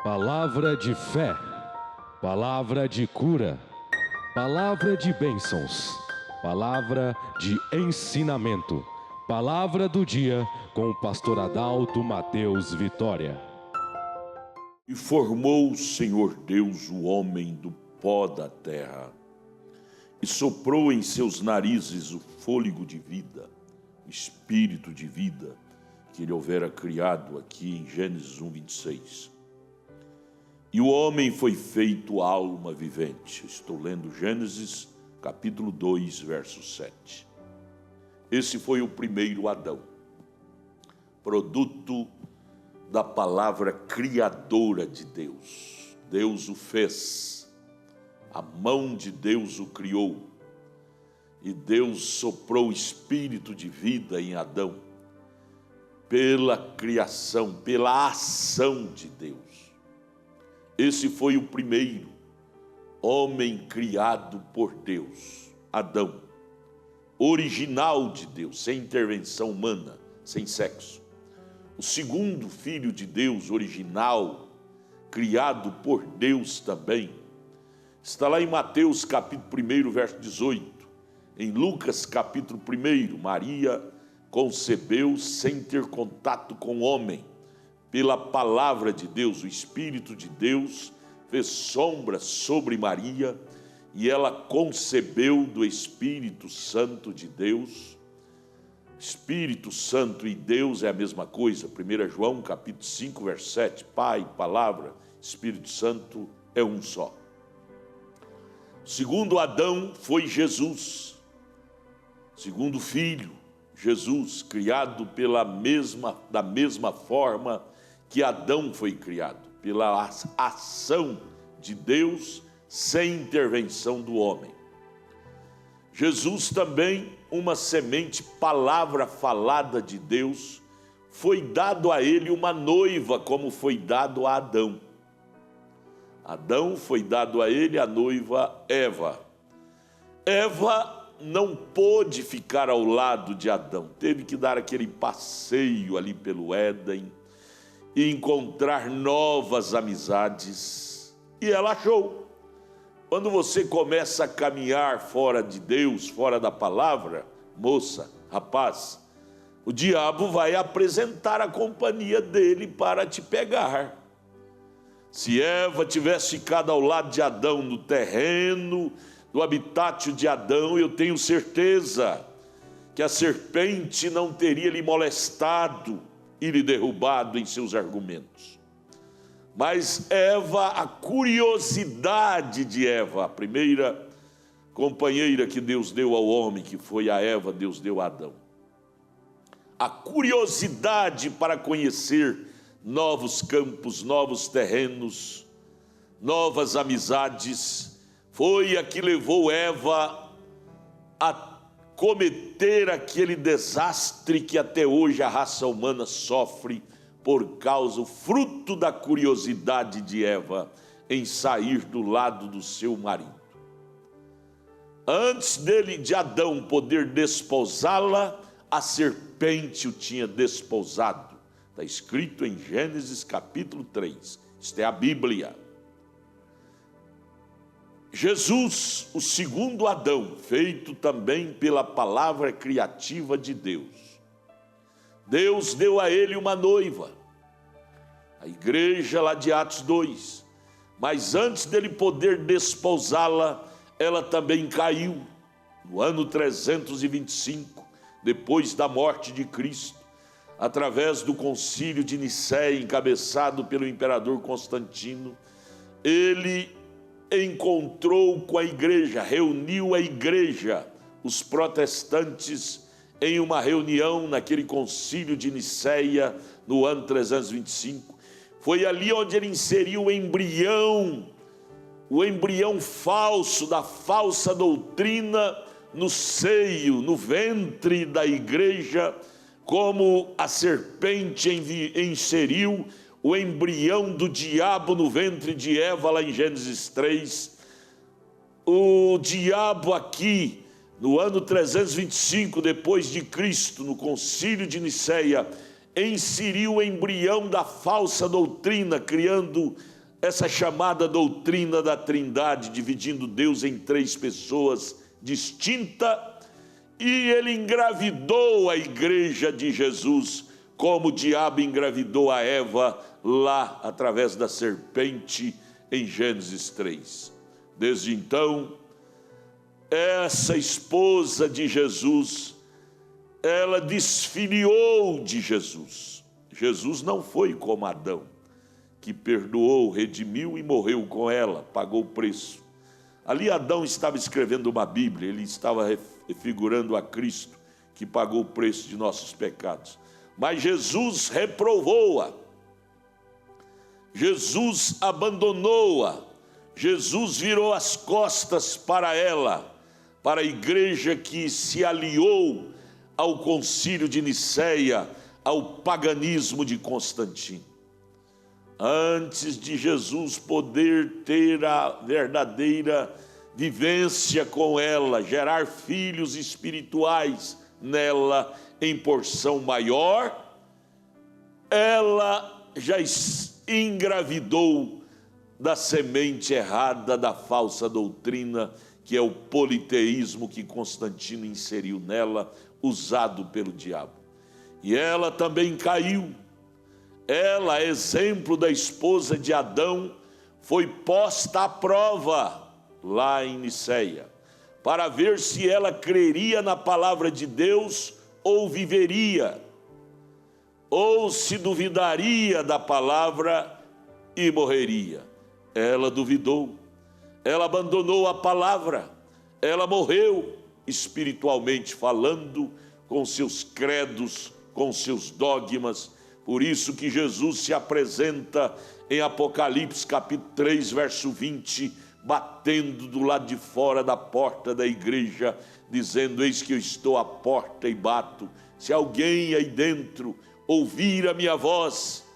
Palavra de fé, palavra de cura, palavra de bênçãos, palavra de ensinamento, palavra do dia com o pastor Adalto Mateus Vitória. E formou o Senhor Deus o homem do pó da terra, e soprou em seus narizes o fôlego de vida, o espírito de vida, que ele houvera criado aqui em Gênesis 1:26. E o homem foi feito alma vivente. Estou lendo Gênesis capítulo 2, verso 7. Esse foi o primeiro Adão, produto da palavra criadora de Deus. Deus o fez, a mão de Deus o criou, e Deus soprou o espírito de vida em Adão, pela criação, pela ação de Deus. Esse foi o primeiro homem criado por Deus, Adão, original de Deus, sem intervenção humana, sem sexo. O segundo filho de Deus, original, criado por Deus também, está lá em Mateus capítulo 1, verso 18. Em Lucas capítulo 1, Maria concebeu sem ter contato com homem. Pela palavra de Deus, o Espírito de Deus fez sombra sobre Maria e ela concebeu do Espírito Santo de Deus. Espírito Santo e Deus é a mesma coisa. 1 João capítulo 5, verso 7. Pai, palavra, Espírito Santo é um só. O segundo Adão foi Jesus. Segundo filho, Jesus, criado da mesma forma que Adão foi criado, pela ação de Deus, sem intervenção do homem. Jesus também, uma semente, palavra falada de Deus, foi dado a ele uma noiva, como foi dado a Adão. Adão foi dado a ele a noiva Eva. Eva não pôde ficar ao lado de Adão, teve que dar aquele passeio ali pelo Éden, e encontrar novas amizades, e ela achou. Quando você começa a caminhar fora de Deus, fora da palavra, moça, rapaz, o diabo vai apresentar a companhia dele para te pegar. Se Eva tivesse ficado ao lado de Adão no terreno, no habitat de Adão, eu tenho certeza que a serpente não teria lhe molestado e lhe derrubado em seus argumentos. Mas Eva, a curiosidade de Eva, a primeira companheira que Deus deu ao homem, que foi a Eva, Deus deu a Adão. A curiosidade para conhecer novos campos, novos terrenos, novas amizades, foi a que levou Eva a cometer aquele desastre que até hoje a raça humana sofre por causa, o fruto da curiosidade de Eva em sair do lado do seu marido. Antes de Adão poder desposá-la, a serpente o tinha desposado. Está escrito em Gênesis capítulo 3, isto é a Bíblia. Jesus, o segundo Adão, feito também pela palavra criativa de Deus. Deus deu a ele uma noiva, a igreja lá de Atos 2. Mas antes dele poder desposá-la, ela também caiu, no ano 325, depois da morte de Cristo, através do concílio de Nicéia, encabeçado pelo imperador Constantino. Ele encontrou com a igreja, reuniu a igreja, os protestantes, em uma reunião naquele concílio de Nicéia, no ano 325. Foi ali onde ele inseriu o embrião falso, da falsa doutrina, no seio, no ventre da igreja, como a serpente inseriu o embrião do diabo no ventre de Eva, lá em Gênesis 3. O diabo aqui, no ano 325 depois de Cristo, no concílio de Nicéia, inseriu o embrião da falsa doutrina, criando essa chamada doutrina da Trindade, dividindo Deus em 3 pessoas distintas, e ele engravidou a igreja de Jesus, como o diabo engravidou a Eva lá através da serpente em Gênesis 3. Desde então, essa esposa de Jesus, ela desfiliou de Jesus. Jesus não foi como Adão, que perdoou, redimiu e morreu com ela, pagou o preço. Ali Adão estava escrevendo uma Bíblia, ele estava refigurando a Cristo, que pagou o preço de nossos pecados. Mas Jesus reprovou-a, Jesus abandonou-a, Jesus virou as costas para ela, para a igreja que se aliou ao concílio de Nicéia, ao paganismo de Constantino. Antes de Jesus poder ter a verdadeira vivência com ela, gerar filhos espirituais nela em porção maior, ela já engravidou da semente errada da falsa doutrina, que é o politeísmo que Constantino inseriu nela, usado pelo diabo. E ela também caiu. Ela, exemplo da esposa de Adão, foi posta à prova lá em Nicéia, para ver se ela creria na palavra de Deus ou viveria, ou se duvidaria da palavra e morreria. Ela duvidou, ela abandonou a palavra, ela morreu espiritualmente falando, com seus credos, com seus dogmas. Por isso que Jesus se apresenta em Apocalipse capítulo 3, verso 20, batendo do lado de fora da porta da igreja, dizendo: eis que eu estou à porta e bato. Se alguém aí dentro ouvir a minha voz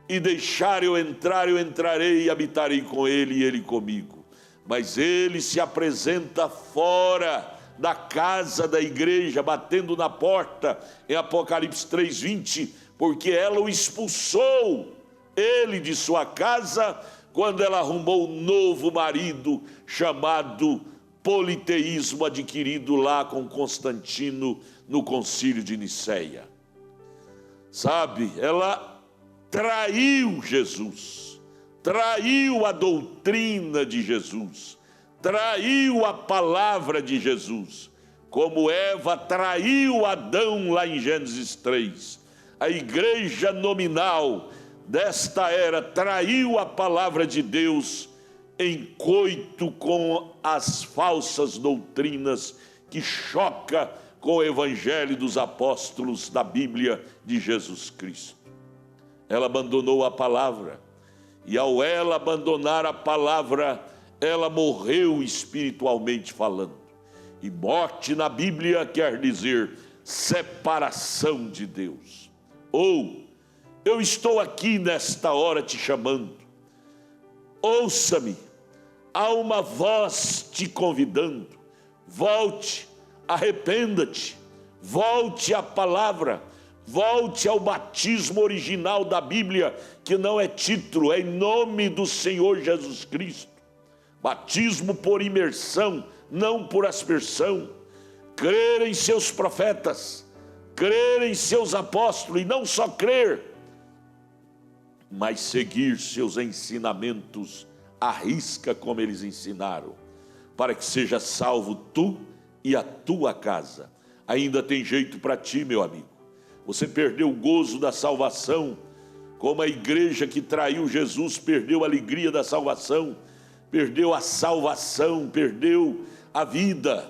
e deixar eu entrar, eu entrarei e habitarei com ele e ele comigo. Mas ele se apresenta fora da casa da igreja, batendo na porta, em Apocalipse 3, 20, porque ela o expulsou, ele de sua casa, quando ela arrumou um novo marido, chamado politeísmo, adquirido lá com Constantino no concílio de Nicéia. Sabe, ela traiu Jesus, traiu a doutrina de Jesus, traiu a palavra de Jesus, como Eva traiu Adão lá em Gênesis 3. A igreja nominal desta era traiu a palavra de Deus em coito com as falsas doutrinas que choca com o evangelho dos apóstolos da Bíblia de Jesus Cristo. Ela abandonou a palavra, e ao ela abandonar a palavra, ela morreu espiritualmente falando. E morte na Bíblia quer dizer separação de Deus. Ou, eu estou aqui nesta hora te chamando, ouça-me, há uma voz te convidando, volte, arrependa-te, volte à palavra, volte ao batismo original da Bíblia, que não é título, é em nome do Senhor Jesus Cristo. Batismo por imersão, não por aspersão. Crer em seus profetas, crer em seus apóstolos, e não só crer, mas seguir seus ensinamentos à risca como eles ensinaram, para que seja salvo tu e a tua casa. Ainda tem jeito para ti, meu amigo. Você perdeu o gozo da salvação, como a igreja que traiu Jesus perdeu a alegria da salvação, perdeu a salvação, perdeu a vida.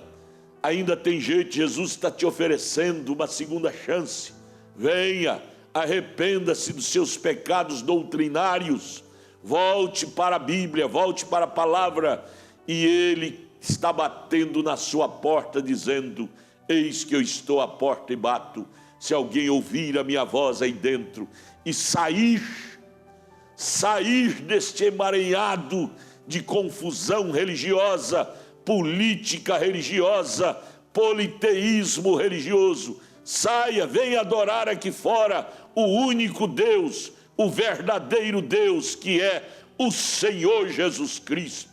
Ainda tem jeito, Jesus está te oferecendo uma segunda chance. Venha, arrependa-se dos seus pecados doutrinários, volte para a Bíblia, volte para a palavra, e Ele está batendo na sua porta dizendo: eis que eu estou à porta e bato. Se alguém ouvir a minha voz aí dentro e sair deste emaranhado de confusão religiosa, política religiosa, politeísmo religioso, Saia, venha adorar aqui fora o único Deus, o verdadeiro Deus, que é o Senhor Jesus Cristo.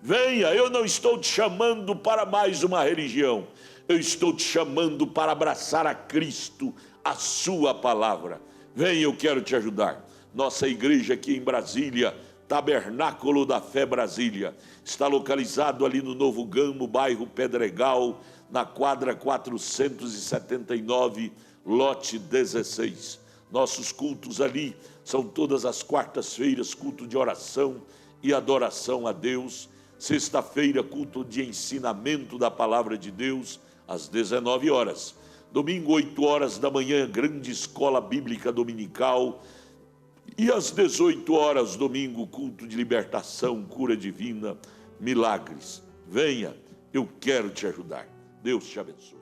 Venha, eu não estou te chamando para mais uma religião, eu estou te chamando para abraçar a Cristo, a sua palavra. Venha, eu quero te ajudar. Nossa igreja aqui em Brasília, Tabernáculo da Fé Brasília, está localizado ali no Novo Gamo, bairro Pedregal, na quadra 479, lote 16. Nossos cultos ali são todas as quartas-feiras, culto de oração e adoração a Deus. Sexta-feira, culto de ensinamento da palavra de Deus, às 19 horas. Domingo, 8 horas da manhã, grande escola bíblica dominical. E às 18 horas, domingo, culto de libertação, cura divina, milagres. Venha, eu quero te ajudar. Deus te abençoe.